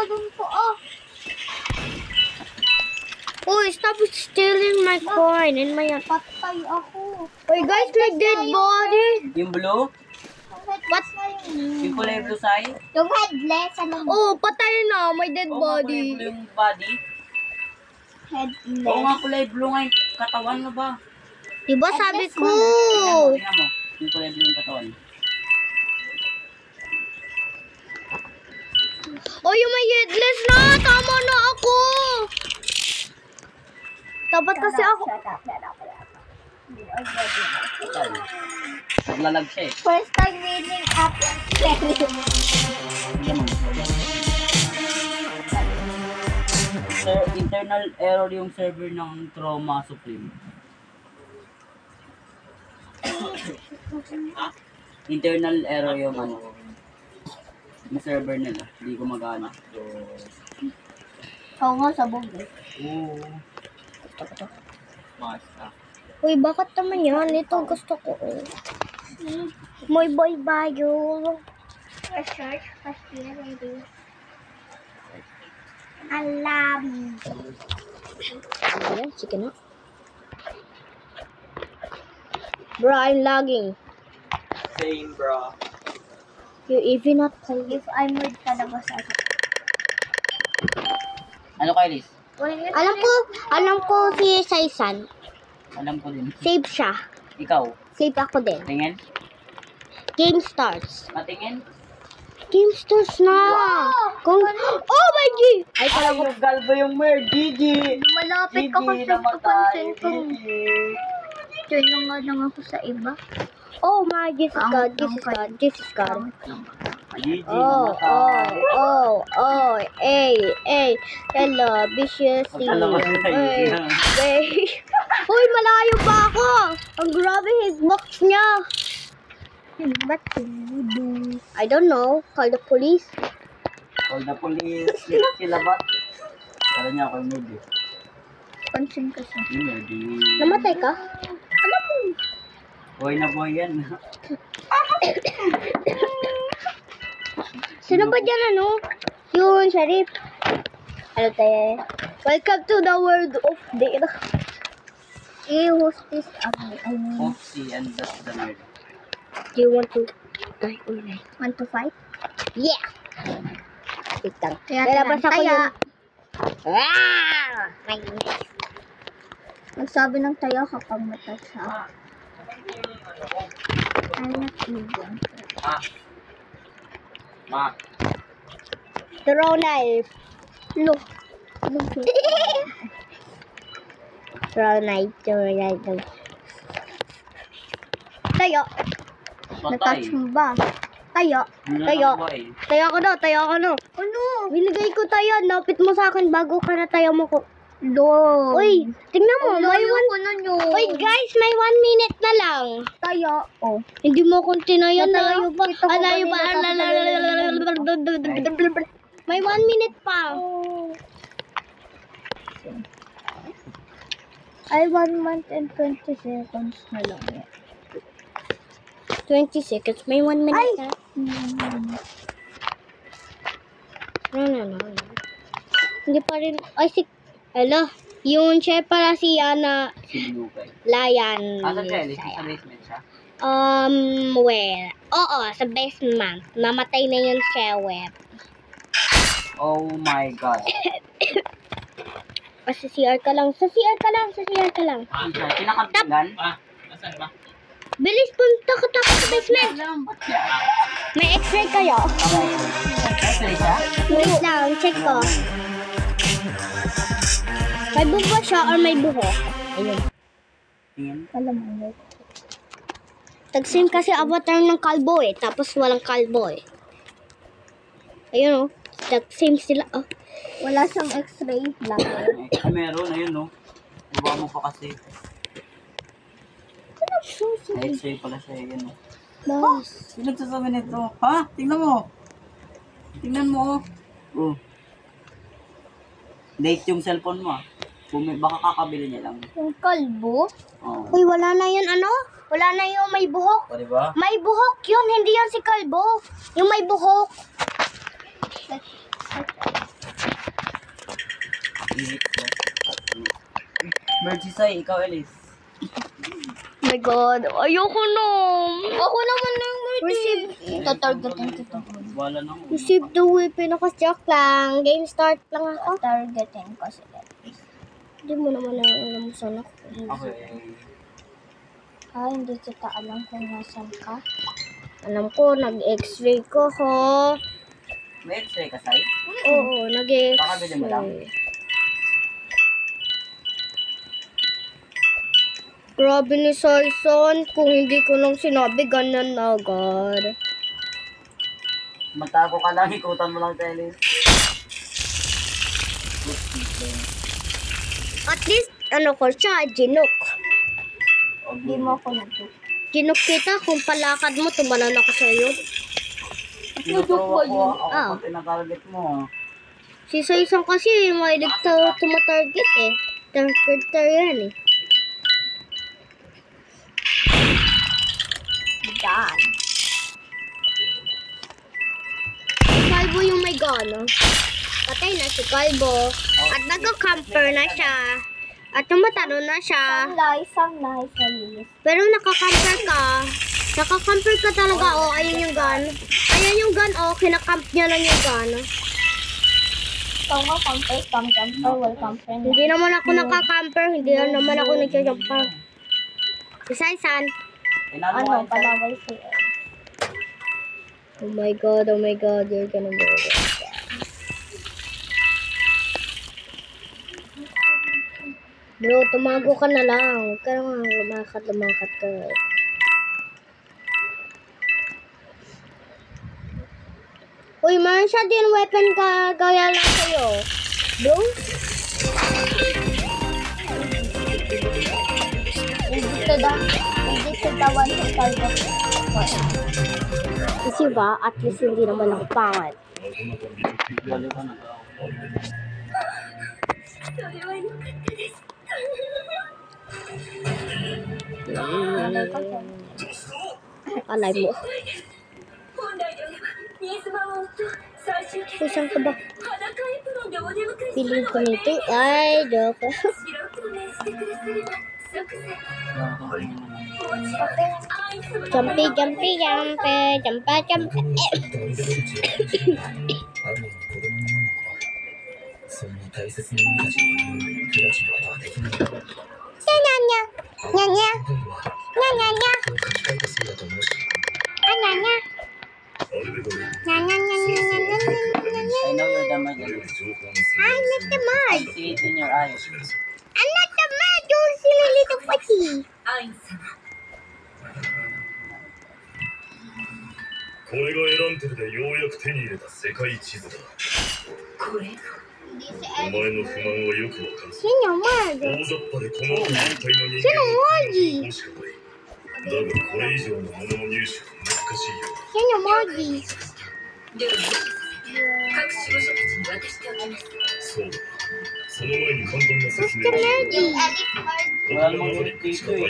dun po, oh. Oh, stop stealing my coin and my... Patay ako. Wait, guys, like dead body. Yung blue? What? Yung kulay blue sa'yo? Yung headless, ano? Oh, patay na. My dead Oo, body. kulay blue yung body. Headless. Oo nga, kulay blue nga yung katawan mo ba? Diba sabi ko? Tingnan mo. Yung kulay blue yung katawan. Oh, yung may headless na. Tama na ako. Dapat kasi ako. Naglalag siya eh. First time winning up. Sir, internal error yung server ng Trauma Supreme. Internal error yung ano. Yung server nila. Hindi gumagana. So, Oo nga, sabog eh. oo. Basta. Uy, bakit naman yan? Ito gusto ko. May boy bayo. Search, maybe. Alam. Ayan, sige na. Bro, I'm lagging. Same, bro. You even not play. If I'm with Kalabas, Ano kayo, Liz? Alam ko si Saisan. Alam ko din. Save siya. Ikaw, Save ako din. tingin? Game starts. Patingin? Game starts na. Kung... Oh my G! Ay, Ay, yung galbo yung mer. Gigi! Malapit ka kasi papansin ko. Join na nga lang ako sa iba. Oh my Jesus God, Jesus God, Jesus God. Gigi, Oh, hello, vicious. Pagkalabas mo tayo. Uy, malayo pa ako. Ang grabe hitbox niya. Ba't do? I don't know. Call the police. Call the police. Sila ba? Kala niya ako yung maybe. Pansin kasi. Maybe. Namatay ka? Alam mo. Boy na boy yan. Sino ba dyan ano? Yun, Sharif. Hello tayo. Welcome to the world of data. Who's this? Oopsie and that's the nerd. Do you want to die or not? Want to fight? Yeah! Wait lang. Kaya Lalabas ako taya. yung... Ah! My Nagsabi ng tayo kapag mata siya. I'm not even. Ma. Throw knife. Look. Throw knife. Tayo. Patay. Natouch mo ba? Tayo. Tayo. Tayo ako na. Ano? Binigay ko tayo. Lapit mo sa akin bago ka na tayo mo ko. Lord. Uy, tingnan mo. May one... ko na nyo. Wait guys, may 1 minute na lang. Tayo. Oh. Hindi mo kung tinayan. Natayo Layo pa. kita ko Alayo pa. kanina, May 1 minute pa. Ay, 1 month and 20 seconds na lang yan. 20 seconds. May 1 minute na. No. Hindi pa rin. Ay, Hello. Yung chef para si Yana Si Blue guy. Layan. Asa siya? Liz? Sa basement siya? Well. Oo, sa basement. Namatay na yung chef. Oh my God. Sa CR ka lang. Sa CR ka lang. Pinakabingan? Asan ba? Bilis, punta ka tapos sa basement. May x-ray kayo? X-ray siya? Wait lang, check ko. May buhok ba siya or may buhok? Ayun. Tingin? Alam mo. Tag-sim kasi avatar ng kalbo eh. Tapos walang kalbo eh. Ayun oh. Tag-sim sila oh. Wala siyang x-ray lang. Ay, meron. Ayun, no? Buwa mo pa kasi. X-ray pala siya. Ayun, no? Nice. Sino nagsasabi nito? Ha? Tingnan mo. Tingnan mo, oh. Late yung cellphone mo, ah. Baka kakabili niya lang. Yung kalbo? Oo. Uy, wala na yun ano? Wala na yung may buhok. O, diba? May buhok yun, hindi yan si kalbo. Yung may buhok. Merchisay, ikaw, Elise. Oh my God. Ayoko nung. Ako naman na yung Receive. tatargetin kita. Wala na ako. Receive the weapon. Joke lang. Game start lang ako. Targetin ko sila. Hindi mo naman alam mo sana ako. Okay. Hindi kita alam kung nasan ka. Alam ko, nag-x-ray ko ho. May x-ray ka, Sai? Oo, Baka bili mo lang. nag-x-ray. Grabe ni Saison, kung hindi ko lang sinabi, ganyan na agad. Magtago ka lang, ikutan mo lang, Elise. At least, ano ko siya, ginok. Hindi mo ako nag-book. Ginok kita, kung palakad mo, tumalan ako sa'yo. Tinuturo ako, ako Ah. pag tinatarget mo. Si Saison kasi, mahilig tumatarget eh. Targeter yan eh. Dan. Kalbo yung may gana. Patay na si Kalbo. At nagka-camper na siya. At tumatalo na siya. Sanglay, Elise. Pero nakakamper ka. Nakakamper ka talaga. Oh, ayun yung gun. Ayun yung gun. Oh, kinakamp niya lang yung gun. Ikaw nga, camper, welcome friend. Hindi naman ako nakakamper. Hindi naman ako nagja-jumper. Si Saisan. Tinalo Ano, ka, Sai. palaway si Elise. Oh my God, you're gonna go. Bro, tumago ka na lang. Huwag ka nga lumakat ka. Uy, mayroon siya din weapon ka gaya lang sa'yo. Bro? Hindi kita one to target. Kasi ba, at least hindi naman ako pangat. Baliw ka na. Alay mo. Uy, saan ka ba? Piling ko nito. Ay, joke. Jumpy. I know you're the mad, Elise. I'm not the mad. I see it in your eyes. I'm not the mad. Don't silly little pussy. これがエランテルでようやく手に入れた世界地図だ。お前の不満はよくわかる。 Sino mad? 大雑把でこの後一体の人間の情報しかない。だがこれ以上のものの入手は難しいよ。 Sino mad? そうだ。その前に簡単な説 Basta 明を。 mad. ワラモンリピートよ。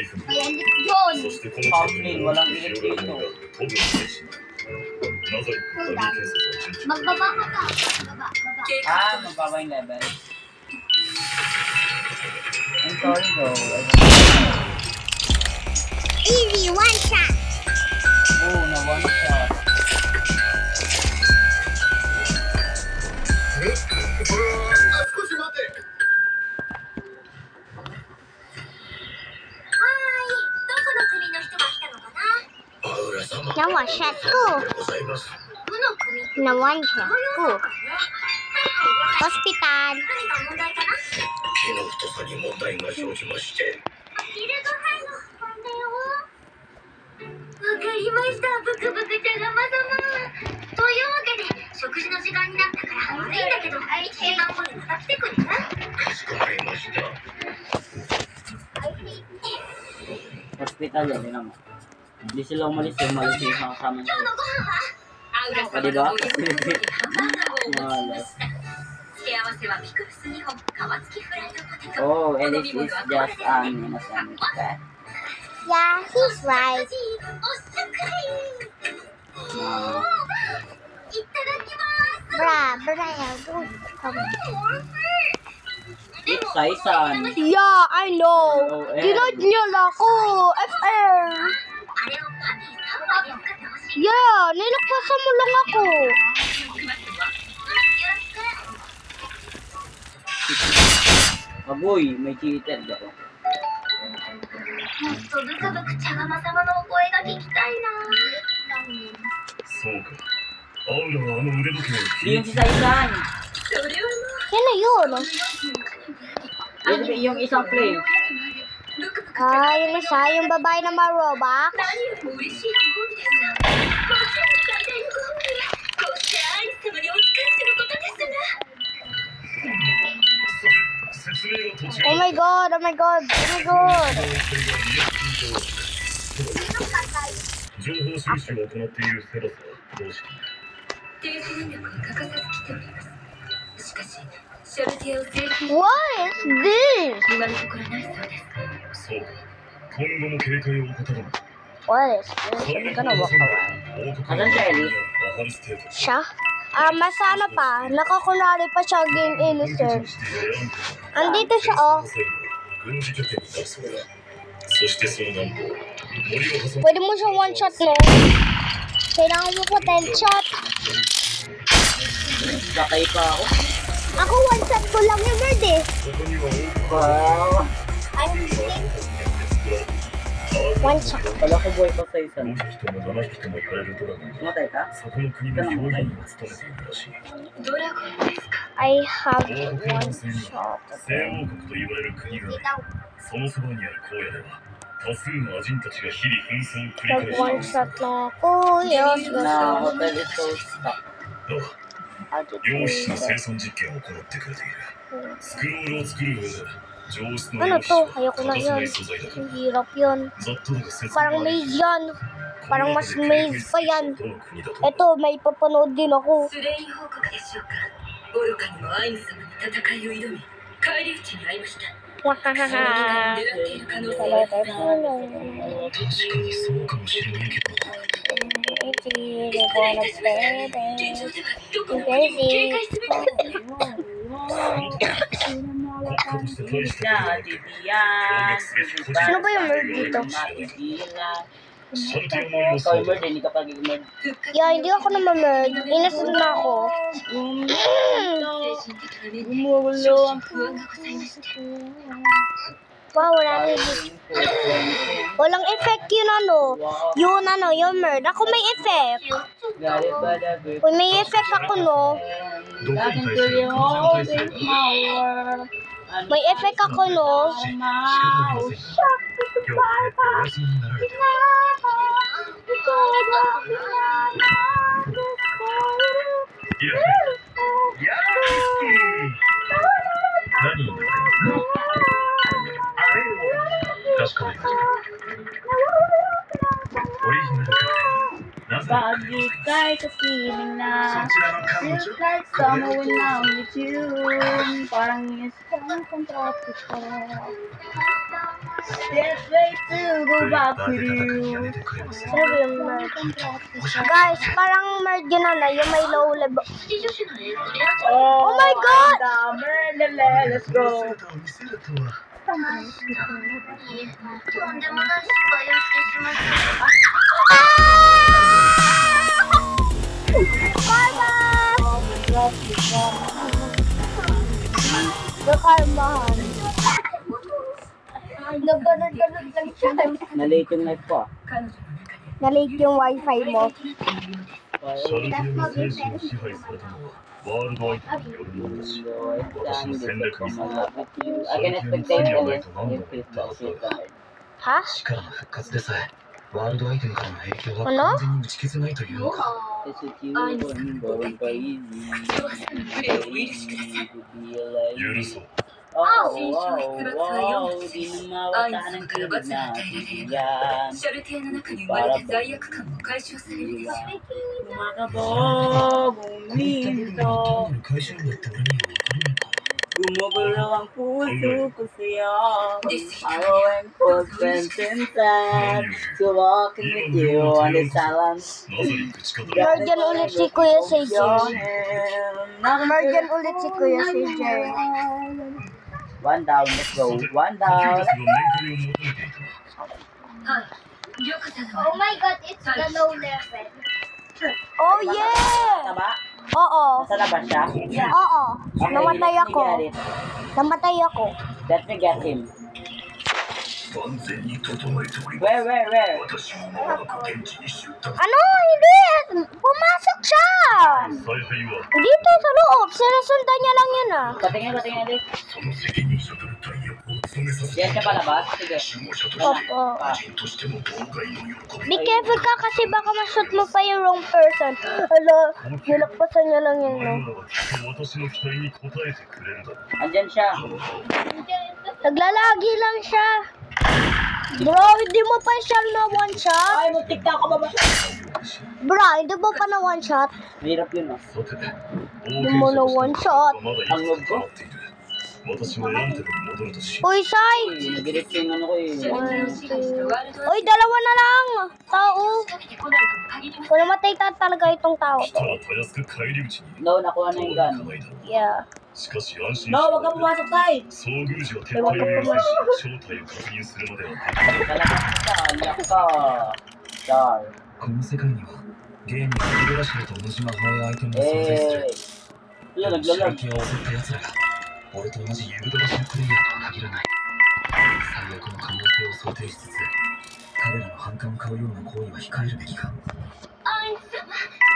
そしてこの地図の動きが広がるのが多分ないし。ナザリックダミー建設は順調。 Magbaba ka ka. Baba. Ah, mababa yung level. I'm sorry though. Easy, one shot. Oh, na one shot. アウラ様 Na one shot ko. ございます。 Na one shot ko. Hospital. 木の太さに問題が生じまして。わかりました、ブクブク茶釜様。というわけで、食事の時間になったから悪いんだけど、1時間後にまた来てくれる？かしこまりました。 Hospital yan, din naman. Hindi sila umalis yung kasama nila. アウラ Ah, di ba? Wala. 付け合わせはピクルス2本、皮付きフライドポテト。 Oh, Ellis is just an innocent cat. Yeah, he's right. おっしゃくり。 Na いただきます。 Bruh, don't come. おいしい。Sai-san. Yeah, I know. Dinoid niyo lang ako. FR. あれをパティ3枚で作ってほしい。 Yeah, nilakpasan mo lang ako. よろしく。 Agoy, may cheater ako. もっとブクブク茶釜様のお声が聞きたいな。そうか。アウラはあの腕時計を Yung si Sai-san. それは Sino yun? Yung isang flame. ブクブク Ah, yun na siya, yung babae na marobak. 何よりも嬉しいご褒美です。ご主人最大のご褒美はこうしてアイス様にお仕えすることですが。説明が途中 Oh my god, oh my god, oh my god. 情報収集を行っているセラスはどうして定時能力は欠かさず来ております。しかしシャルティアを制限 What is this? 今のところないそうです。そうか。今後も警戒を怠るな。 What is this? I'm gonna walk away. 王国 Asan siya, Ellie? アハルステート Siya? Mas ano pa, nakakunwari pa siya game innocent. して選んで Andito siya, oh. 軍事拠点になるそうだ。そしてその南方森を挟ん Pwede mo siya one shot, no? Kailangan mo pa 10 shot. Sakay pa ako. Ako one shot ko lang yung bird eh. そこには王国 Wow. One shot. Kala ko buhay pa Sai-san. 5匹とも7匹とも言われるドラゴンが Matay ka? そこの国の表現を務めているらしい。ドラゴンですか。 I have 王国の one 女性に shot. は西王国と言われる国があり、そのそばにある荒野では多数のアジンたちが日々紛争を繰 Nag り one 返してい shot lang ako. Yes, Na yes. hotel is so stuck. る。だが、陽子の生産実験を行ってくれている。スクロールを作る上で上質の Ano 陽子 to? は Ayoko 欠 na かせな yun. い素材だから Ang hirap yun. ざっとだが説明 Parang は maze yan. Parang mas maze pa yan. どの国だと Ito, may papanood din ako. スレイン報告でしょうか。愚かにもアイヌ様に戦いを挑み返り討ちに遭いました。 Wahahaha. 狙っている可能性があります。確かにそうかもしれないけど 現状ではどこまでも警戒すべきですね。 国家として大したことはなく Sino ba yung nerd dito? シャルティア森も Ikaw そう yung だ bird, hindi ka pag-i-bird. Yeah, hindi ako naman-nerd. Innocent na ako. 精神的な面で少々不安がございまして。 Wow, wala na yun. Walang effect yun ano. Yun ano, yung nerd. Ako may effect. Galit ba the bird? Uy, may effect ako no. どこに対する軍事の体制が May effect ako no. 仕方ありません。今日は帰ってお休みになられていらっしゃい。や何になってますか。かしこまりました。オリジナルカクテルなぜ Pag-ikay kasiling na そちらの彼女 Feels like summer when I'm with you Parang isang kontrapito Can't wait to go back バー with で戦い you やめてくれません。 Ano ba yung nerd? Guys, parang nerd yun ano. Yung may low level. 女子のレア Oh my god! Let's go 姿を見せるとは。とんでもない失敗をしてしまった。 Nakalmahan. Nagbanag-ganag lang siya. Na-late yung life ko Na-late yung wifi mo. シャルティアの精神を支配されたのはワールドアイテムによるものだし、私の戦略に沿ってシャルティアの罪はないと何度も言ったはずだが、 Ha? 力の復活でさえワールドアイテムからの影響は Ano? 完全に打ち消せないというのか。許そう。 アイヌ様から罰が与えられれば、シャルティアの中に生まれた罪悪感も解消されるでしょう。 会社員だって俺には分からないか。 Gumugulaw ang puso ko sa'yo This is Araw and pagpensinsan To walk with you on the silence なぜに口方 Nerd yan ulit si Kuya CJ. Your hand Nerd yan ulit si Kuya CJ. One down, let's go. さて、 One 呼吸 down. たちが面会を求めていた。はい。リョク様。 Oh my god, it's the low level. Oh, yeah! Tama? Oo. Nasa na ba siya? Oo. Okay, Namatay let me ako. get it. Namatay ako. Let me get him. 万全に整えております。 Where? 私は間もなく現地に出立。 Ano? Hindi! Pumasok siya! 采配は Dito sa loob. Sinusundan niya lang yun ah. Patingin ulit. その責任者との大役を務めさせて Yan siya palabas? Sige. 守護者として Opo. 個人としても同外の喜び Be careful ka kasi baka ma-shoot mo pa yung wrong person. Hala, nilakpasan niya lang お yun 前 no. らはきっと私の期待に応えてくれるだろう Andyan siya. Naglalagi lang siya. Bro, hindi mo pa siya na one shot? Ay, muntik na ako baba. Bro, hindi mo pa na one shot? Mahirap yun ah. さて、冒 Hindi 険 mo 者 na として one shot. まだ生きて待っている。私はエンテルに戻るとし、 Uy, Sai! Uy, nag-edit yung ano ko eh. 主力の志願とワールド Uy, dalawa na lang! Tao! 仕掛けてこないとも限りません。 Kung namatay talaga itong tao. 来たらたやすく返り討ちに。 No, nakuha na yung いか gun. ないだろう。 Yeah. しかし安心し No, wag ka pumasok tayo. 遭遇時は撤退を要請し、正体を確認するまではできない。 Talagang siya, yak ka. Char. この世界にはゲームやフルラシルと同じ魔法やアイテムが存在する。 Eh. Yun, 白 naglalag. 木を襲った奴らが俺と同じユグドラシルプレイヤーとは限らない。最悪の可能性を想定しつつ彼らの反感を買うような行為は控えるべきか。アイン様、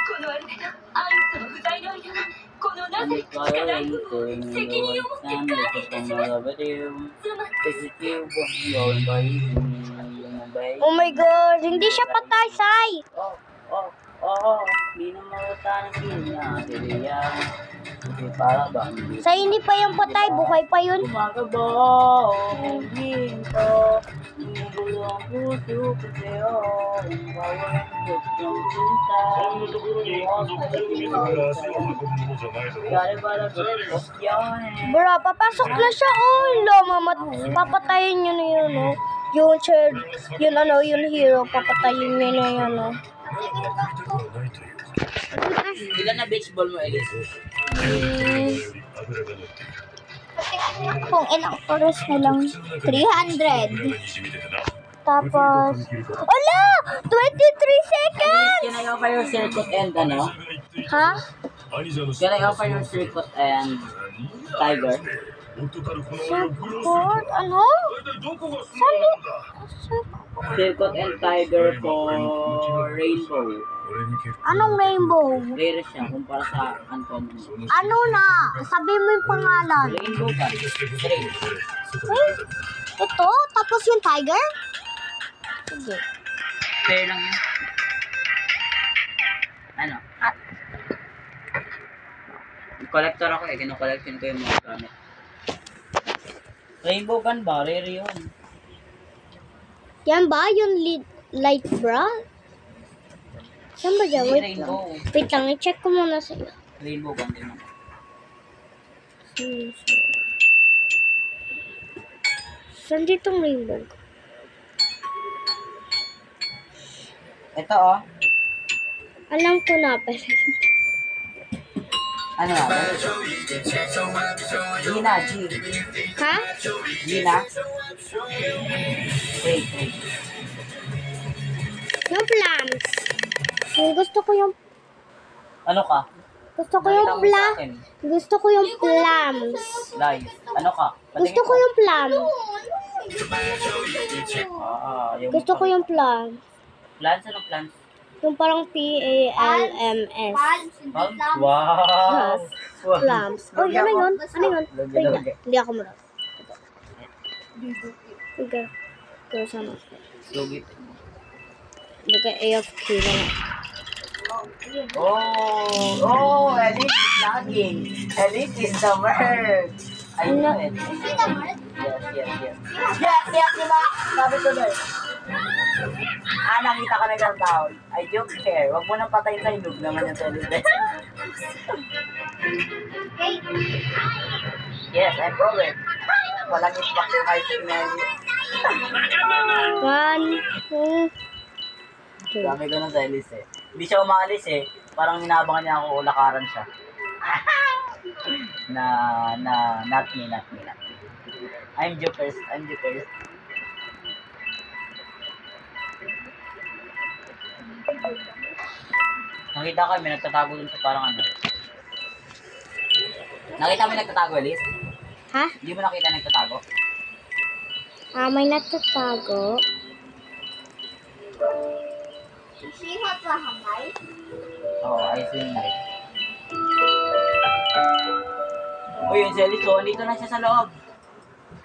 このアルテナ、アイン様不在の間は、このナザレットしかない部分を責任を持って管理いたします。つまり、 Oh my god, hindi siya patay, Sai! Di na mawata ng kill niya. Sige yan. Kasi para ba? Sai hindi pa yung patay, buhay pa yun. Umagabaw ang ginto. Bumubulo ang puso kasi bawal ang gustong cinta. こんなところに属性を自ら足を運ぶものじゃないだろう。 Gari para gusto yan. Bro, papasok na siya. Oh, papatayin niyo na yun, no? Yung third, yun ano, yung hero, papatayin niyo na yun, no? まだ振りたくはないというか。 Ilan na baseball mo, Elise? より脂が乗っている。 Kung ilang oras na lang, 300. にじみ出てな。 Tapos, ala! 23 seconds! Can I offer your circuit and ano? Ha? Can I offer your circuit and tiger? Support? Ano? Sali? Circuit and tiger for rainbow. Anong rainbow? Rare siya kumpara sa uncommon. Ano na? Sabi mo yung pangalan. Rainbow ka. Straight. Ito? Tapos yung tiger? Sige. Fair lang yun. Ano? Collector ako eh. Kino-collection ko yung mga gamit. Rainbow gun ba? Rare yun. Yan ba? Yung light bra? Saan ba dyan? Hindi Wait lang. rainbow. Wait lang, i-check ko muna sa'yo. Rainbow gun din ako. Saan ditong rainbow? Ito oh. Alam ko na, pero... Ano nga? Gina, G. Ha? Gina. Wait. Yung plums. Yung gusto ko yung... Ano ka? Gusto ko yung Nakita mo sa akin. Gusto ko yung plums. Lies. Ano ka? Gusto ko yung plum. Yung Gusto ko yung plum. plants. Anong plants? Yung parang P-A-L-M-S. Wow! Plums. Uy, ano yun? Ano yun? Uy, hindi ako muna. Sige. Ikaw sama. Lugit. Hindi ka AFK na nga. Oh, Elite is lagging. Elite is the word. I know it. Yes, diba? Sabi ko doon. Nakita ka na ng tao. I don't care. Huwag mo nang patayin sa ilog naman yung television. Yes, I prove it. Walang isbak yung high signal. 1, 2. Dami ko na sa Elise eh. Hindi siya umaalis eh. Parang inaabangan niya ako lakaran siya. Not me. I'm the first. I'm the first. Nakita ko, may nagtatago dun sa parang ano. Nakita mo yung nagtatago, Elise? Ha? Hindi mo nakita nagtatago? May natatago. Oo, I see night. Uy, yung si Elise, oh, dito na siya sa loob.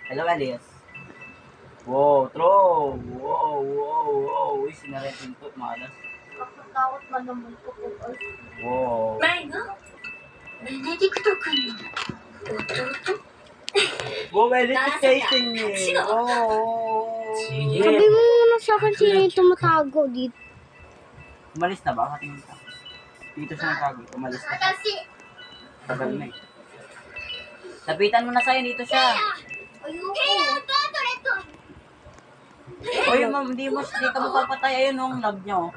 Hello, Elise. Wow, throw. Wow. Uy, sinaret yung to, malas. Nakatakot ba naman ko kung Wow. 前がベネディクト君の弟 Wow, Elise, exciting eh. Wow. Sabi mo muna sa akin sino yung tumatago dito. Umalis na ba? Katingin ka. Dito siya natago. Umalis na siya. Tagal na eh. Lapitan mo na sa'yo, dito siya. Uy, ma'am, hindi ka mapapatay. Ayun, ang love niya, oh.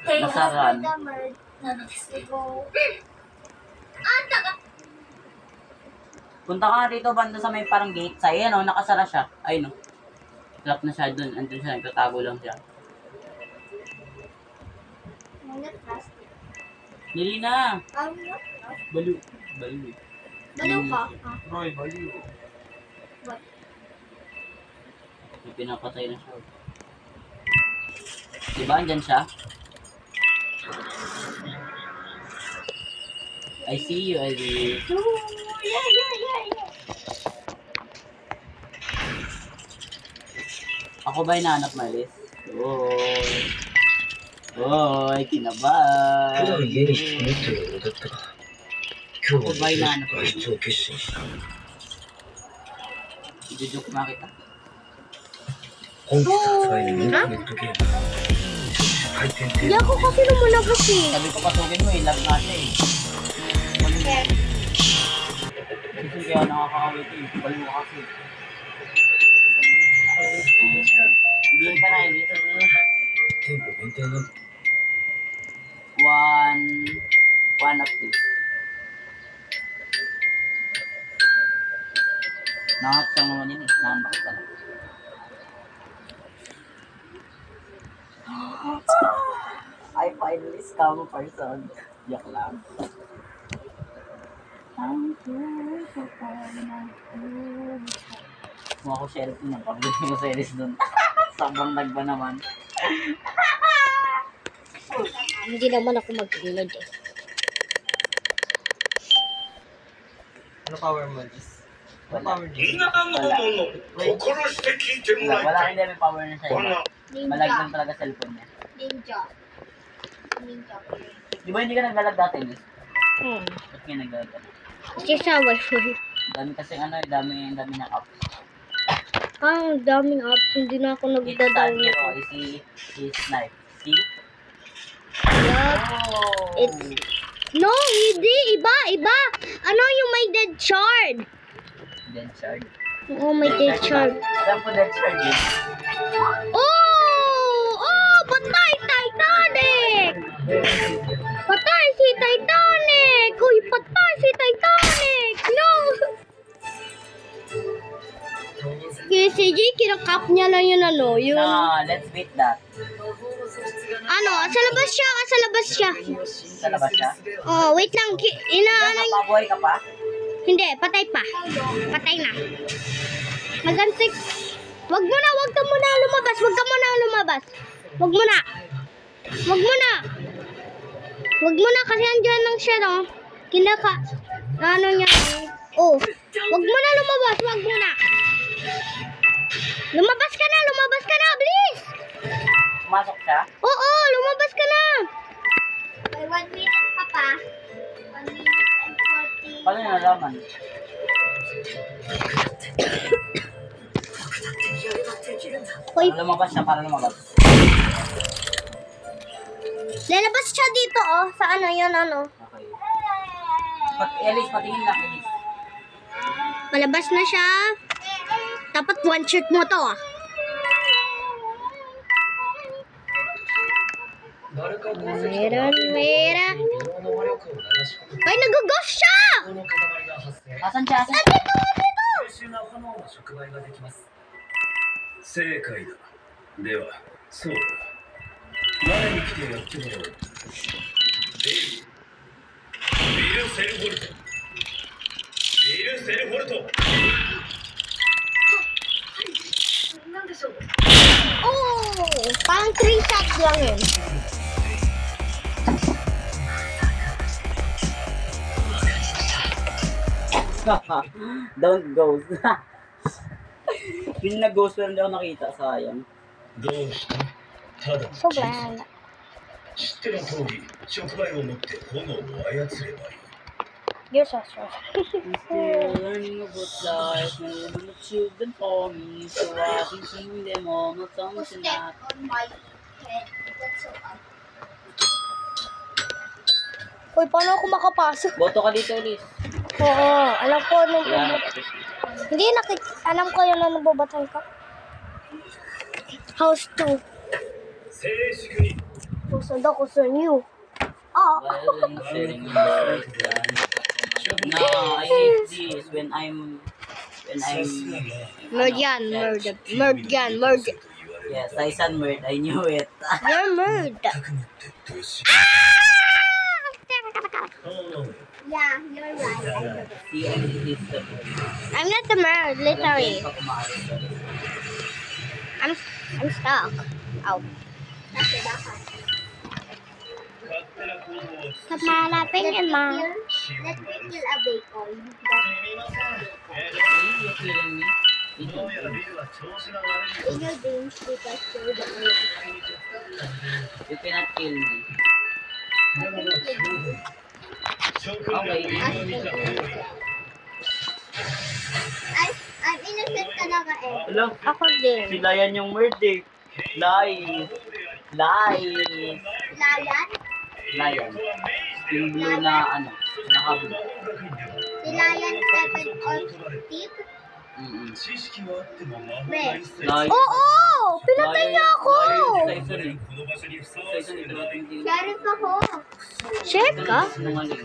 Nasaran. なのですね Punta ka dito, banda sa may parang gate. Sa ayan, oh, nakasara siya. Ayun, oh. Lock na siya dun. Andun siya, nagtatago lang siya. Nili na. Baliw. Baliw. Baliw ka? Roy, baliw. May pinapatay na siya. Diba, andyan siya? I see you, Alice. Ako ba hinahanap mo, Alice? Oy, 普 kinabahan. 段家に引きこもってる俺だったが今日は外出を決心した。 Ijujuk na kita. 本日発売の人気ネットゲーム回転 Hindi ako kasi lumalabas eh. Sabi ko pasugin mo, ilag nga siya eh. Kasi kaya nakakawit eh. Baliw mo kasi. Hindi ka na, hindi. 店舗限定なんだ。 One of these. Nahanap siyang naman yun eh. Nahanap ka lang. I finally scam a person. Yak lang. Kung ako sheriff nun, pag-ibig ko sa Eris dun. Sobrang nagba naman. Hindi naman ako mag-reload eh. Ano power mo, Liz? Wala. 皆の者心して聞いてもらい Wala たい hindi may power na siya. 我が Malag lang talaga cellphone niya. Ninja. Di ba hindi ka naglalag dati, Liz? Hmm. Ba't kayo naglalag? Kasi sa wifi. Dami kasi dami na apps. Ang daming apps, hindi na ako It's stand nagda-download. here, oh. Si Snipe. See? Yeah. Oh! No, hindi. Iba. Ano yung may dead shard? Dead shard. Oo, may dead shard. Alam ko dead shard yun. Oh, patay Titanic! Patay si Titanic! Uy, patay si Titanic! No! Kaya si J, kinakap niya lang yun yung... No, let's beat that. Sa labas siya. Sa labas siya? Oh, wait lang. Papabuhay ka pa? Hindi, patay pa. Patay na. Magantik. Wag ka muna lumabas. Wag mo na kasi andyan lang siya, no? Ano niya? Oh, wag mo na lumabas. Lumabas ka na, please. Pumasok siya? Oo, lumabas ka na. By 1 minute pa pa. 1 minute and 40. Paano nalaman? Hoy, Para lumabas. lalabas siya dito, oh. Sa ano. Okay. Elise, patingin lang, Elise. Malabas na siya. Dapat one shot mo to, ah. 誰かご Meron. の我々 Ay, nag-ghost siya! この塊が発生。 Asan siya? Asan? 優秀な炎の触媒ができます。正解だ。では、そうだ。我に来てやってもらおう。ビルセルフォルト。ビルセルフォルト。なんでしょう。 Oh! Parang 3 shots lang yun. Don't ghost. Yung nag-ghost pero hindi ako nakita, sayang. どうしたただ Sobrang. 知っての通り、触媒を持って炎を操ればいい。 You're so strong. I'm still learning about life, and the children for me, so I can sing them all my songs and not. Uy, paano ako makapasok? Boto ka dito, Liz. Oo, alam ko nung Yan. hindi alam ko yun na nababatay ka. House 2. 静粛に Susunod ako sa new. Ah, Well, I'm sharing my life, no, I hate this when I'm Murd yan, murd. Murd yan, murd. yes, I said murd, I knew it. You're murd. 全くもってどうし Yeah, you're right. See, I did this the I'm not the murd, literally. Pag kumaalis ka. I'm stuck. Ow. 勝手な行動を Stop malapin yan, ma. しよう Are you killing me? どうやらビルは調子が悪いよ You cannot kill me. だから将軍が上を見た通り I'm innocent talaga eh. Hello? Ako din. Sila yan yung murd eh. Lies. Lies. Layan? Lion. Yung blue na ano, nakablue. Si Layan 7 or Steve? 知識はあっても魔法 Be. が一切 Lion. oo! Pinatay niya ako! Lion sa isa eh. この場所にふさ Sa わし isa い ni のは Dumating din. Sheriff ako. Chef ka? Sinungaling.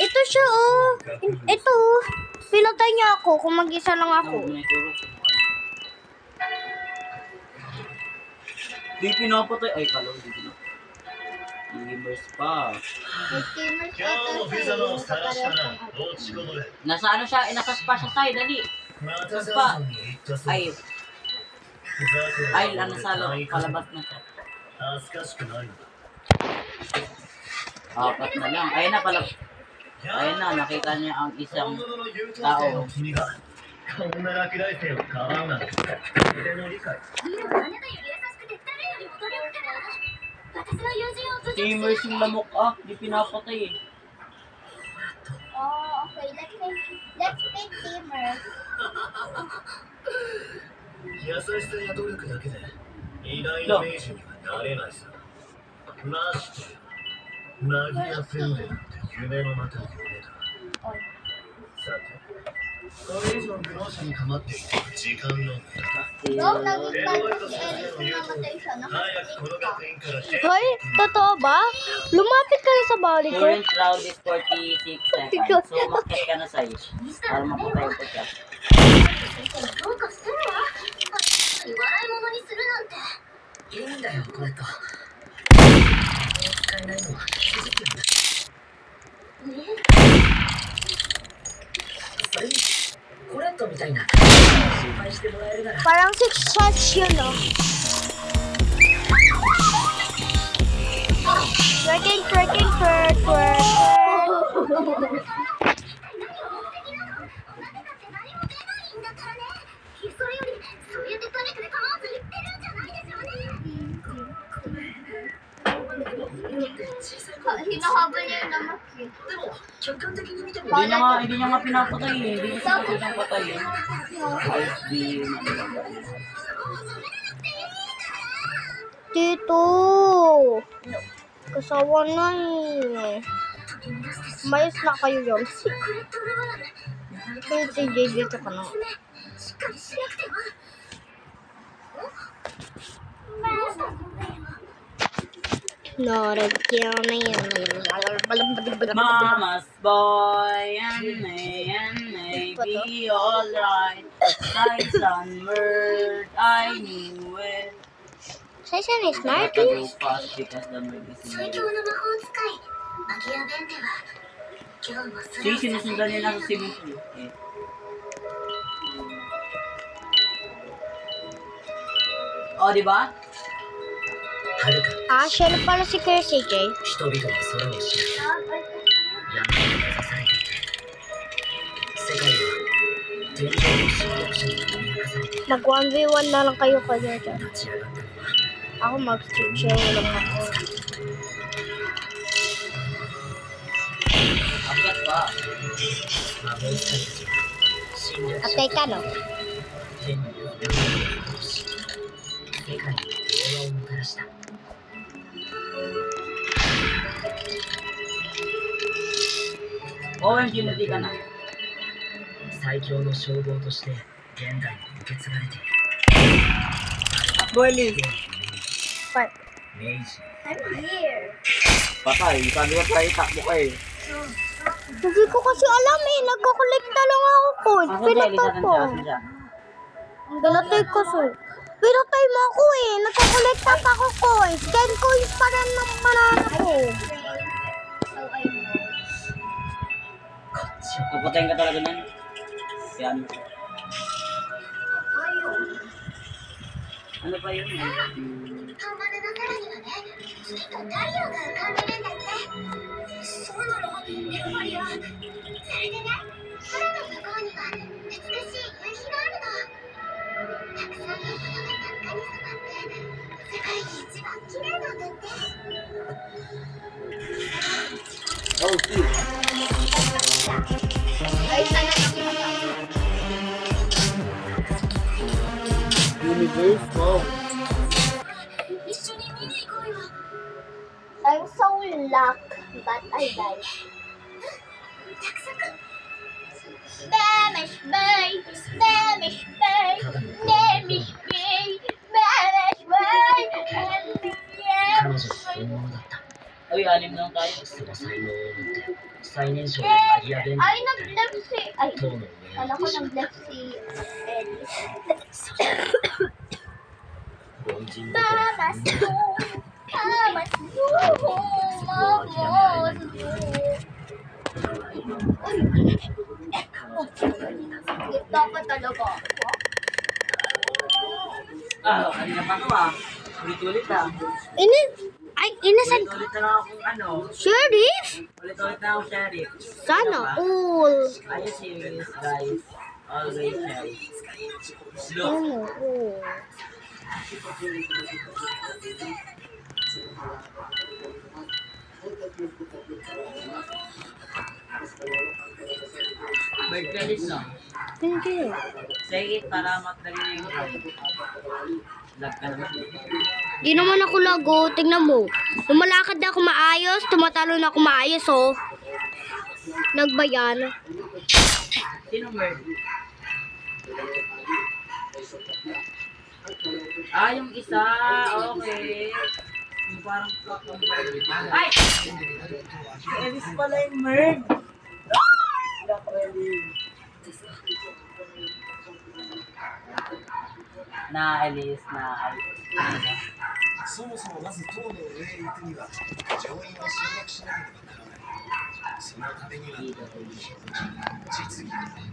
Ito siya, oh. Ito, oh. Pinatay niya ako kung mag-isa lang ako. Huwag mo na ituro. Di pinapatay. Ay, kalaw, di pinapatay. Gamers pa. 今日もピザの探したな落ちこぼれ Nasa ano siya? Nasa spa siya, Sai. Dali. またさんに言ったそう Ay, ふざけ ay, ano sa palabas na siya. 恥ずかしくないの Apat na lang. Ayun na pala. Ayun na, nakita niya ang だ isang 本物の優等生の君がこんな落第生をかばうなんて俺の理解あなたより優しくて誰よりも努力家だ。私の友人を侮辱する gamers yung lamok. Ah, di pinapatay eh. Oh, okay. Let's pick gamers. 優しさや努力だけで偉大な名手にはなれないさましてやマギア宣伝なんて夢のまた夢ださてこれ以上愚弄者に構っていては時間の無駄だ Nung nag-start si Eric, namatay siya. 早くこの学園から出 Hoy, totoo ba? Lumapit ka na sa body ko. Current round is 46 seconds. So, makit ka na sa para mapatay ko siya. どうかするわ。笑い物にするなんて。いいんだよコレット使えないのは気づくんだそれにコレットみたいな心配してもらえるなら Parang 6 shots yun, no? Twerking, twerking, twerk, twerk. それよりそうやってパニックで構わず言ってるんじゃないですよね。 Hinahabol niya yung namak eh. でも客観的に見ても Hindi niya nga pinapatay eh. Hindi ko siya pwedeng patay eh. ISB yun. Tito! Kasawa na eh. Mayos na kayo yun. Kaya si JJ dito ka na. しっかりしなくては。Naragyan na yan. Mama's boy and may be alright. Like some word I knew it. Saan ni Gotta Smarty? go fast because the word is in 最 the 強の魔法使いマギアベンテは今日もそ See, れを sinusundan nila sa swimming pool. Eh. Oh, di ba? 遥か Ah, siya na pala si Kuya CJ. 人々が空を知り闇を目指されていて世界は天井の侵略者に脅かされていた Mag 1v1 na lang kayo dyan. 立ち上がったのは Ako mag-chill lang ako. Akyat pa. 魔法使いたちは侵略者 At teka, no? 天に世を滅ぼし世界に平和をもたらした OMG, nati ka na. 最強の称号として現代に受け継がれている Boiling. 明治 Patay, sabi ko tayo takbo ka eh. Hindi ko kasi alam eh. Nagkakolekta lang ako coin. Asan siya? Pinatay Asan ko. siya? Asan siya? Pinatay ko so. Pinatay mo ako eh. Nagkakolekta pa ako coins. 10 coins pa rin ng panalo ko. Napatayin ka talaga nun. Kaya ano siya. Ano pa yun? 半端な空にはね月と太陽が浮かんでるんだってそうなのやっぱりよそれでね空の向こうには美しい夕日があるのたくさんのものが真っ赤に染まって世界で一番綺麗なんだって Oh, see. Universe, wow. 一緒に見に行こうよ I'm so luck, but I died. 約束 Spanish bay, Spanish bay, Spanish bay, Spanish bay, and 彼女は本物だった Uy, anim lang tayo. その才能を持って最年少のマギアベンダー Ay, nag-left si... Ay, 塔の上へ kala 行 ko ってしまった nag-left si Eddie. 凡人だと Tamas mo, mamos Dapat talaga ako. Ah, kanina pa to ah. Ulit-ulit ah. Inasan? Ulit-ulit na lang akong ano. Sheriff? Ulit-ulit na akong sheriff. Sana all. Are you serious, guys? Always sheriff. Look. Ano all? Bird credit no? Hindi. Say it para magdali yung lag ka naman. Di naman ako lago. Tingnan mo. Lumalakad na ako maayos. Tumatalo na ako maayos, oh. Nagbayan. Sinong bird? Ah, yung isa. Okay. Yung parang kakong bird. Ay! Elis pala yung bird. Na Elis, na そもそもまず塔の上へ行くには上院を侵略しなければならないそのためには実技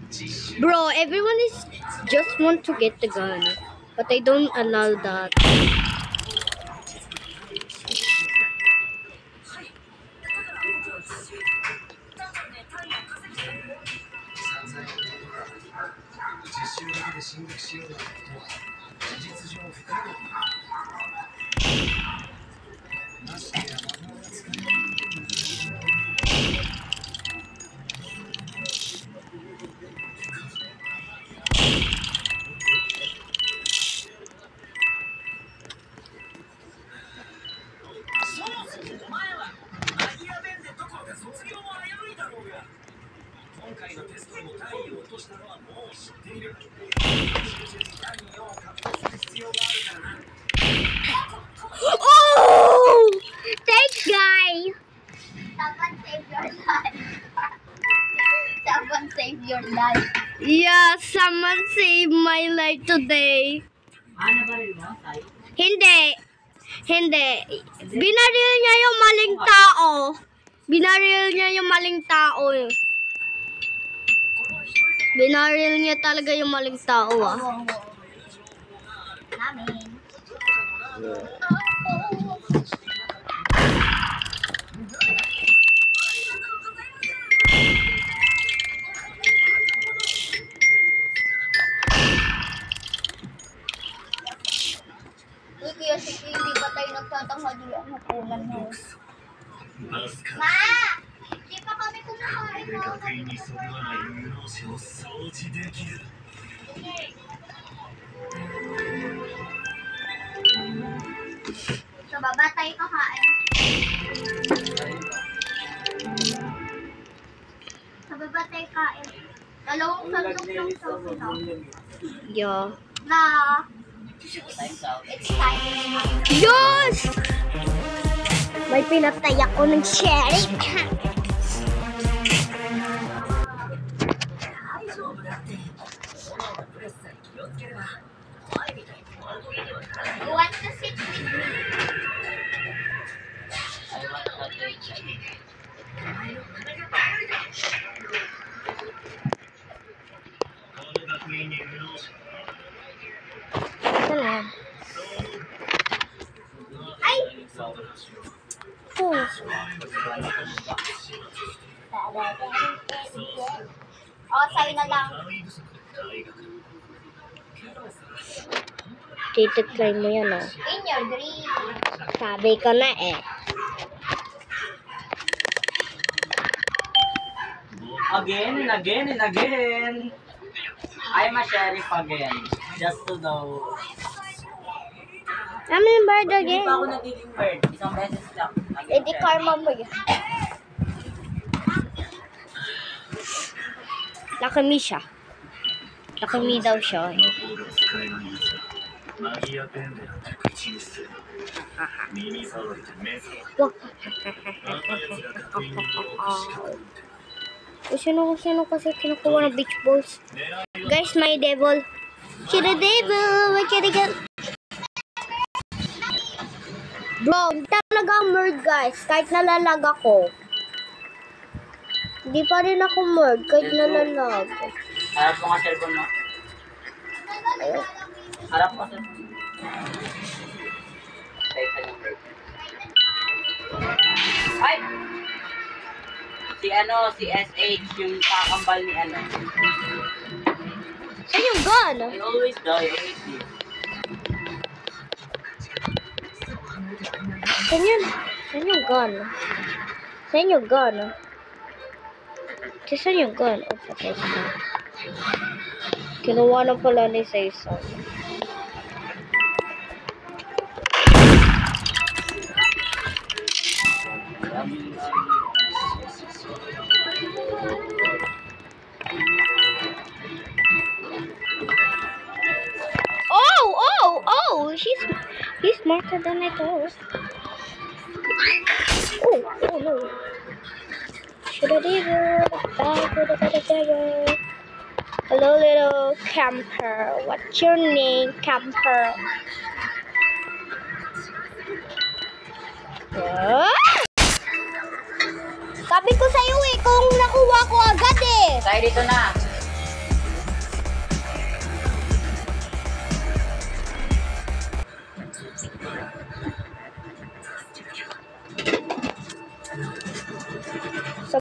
実習 Bro, everyone is just want to get the gun. But I don't allow that. Oh! Thanks, guys! save your life. Someone save your life. Yeah, someone saved my life today. Nabaril mo? Tay? Hindi. Hindi. Binaril niya yung maling tao. Binaril niya yung maling tao. Binaril niya talaga yung maling tao, ah. Namin. Uy, kuya, sige, hindi ba tayo nagtatanghalian? Hapunan mo. マスカ Ma! Hindi pa kami kumakain 俺が手にそぐわない有能者を掃除できる Sa baba tayo kakain. Sa baba tayo kain. Dalawang sandok ng sauce na. Yeah. Na, it's time. Yes! May pinatay ako ng sherry. You want to sit with me? I want that. この学園に有能者 Ano yan? Ay! Oh. Oh, sa'yo na lang. 単位不足で大学 Titikay mo yan, oh. In your dream. Sabi ko na eh. Again and again and again. I'm a sheriff again. Just to know. I'm in bird Hindi again. pa ako nagiging bird. Isang beses lang. Eh di karma mo yan. Lucky me siya. Lucky me daw siya. 魔法が使えないやつはマギアペンでなんて口にする耳障りで目障り Wah. あんなやつが学園にいようとしかく Sino kasi kinukuha ng beach balls. Guys, my devil. Kira devil. Wait, kira devil. Bro, hindi talaga ang merge, guys. Kahit nalalag ako. Hindi pa rin ako merge kahit nalalag. Harap mo nga cellphone mo. Harap mo cellphone. Kahit sa yung bird. Ay! Si SH, yung kakambal ni ano. Saan yung gun? I always die, always live. Saan yung gun? Saan yung gun? Saan yung gun? Oh, patay ka. Kinuha na pala ni Saison. Oh! He's smarter than I thought. Oh no. Should I leave it? Hello, little camper. What's your name, camper? What? Sabi ko sa'yo eh, kung nakuha ko agad eh. Tayo dito na.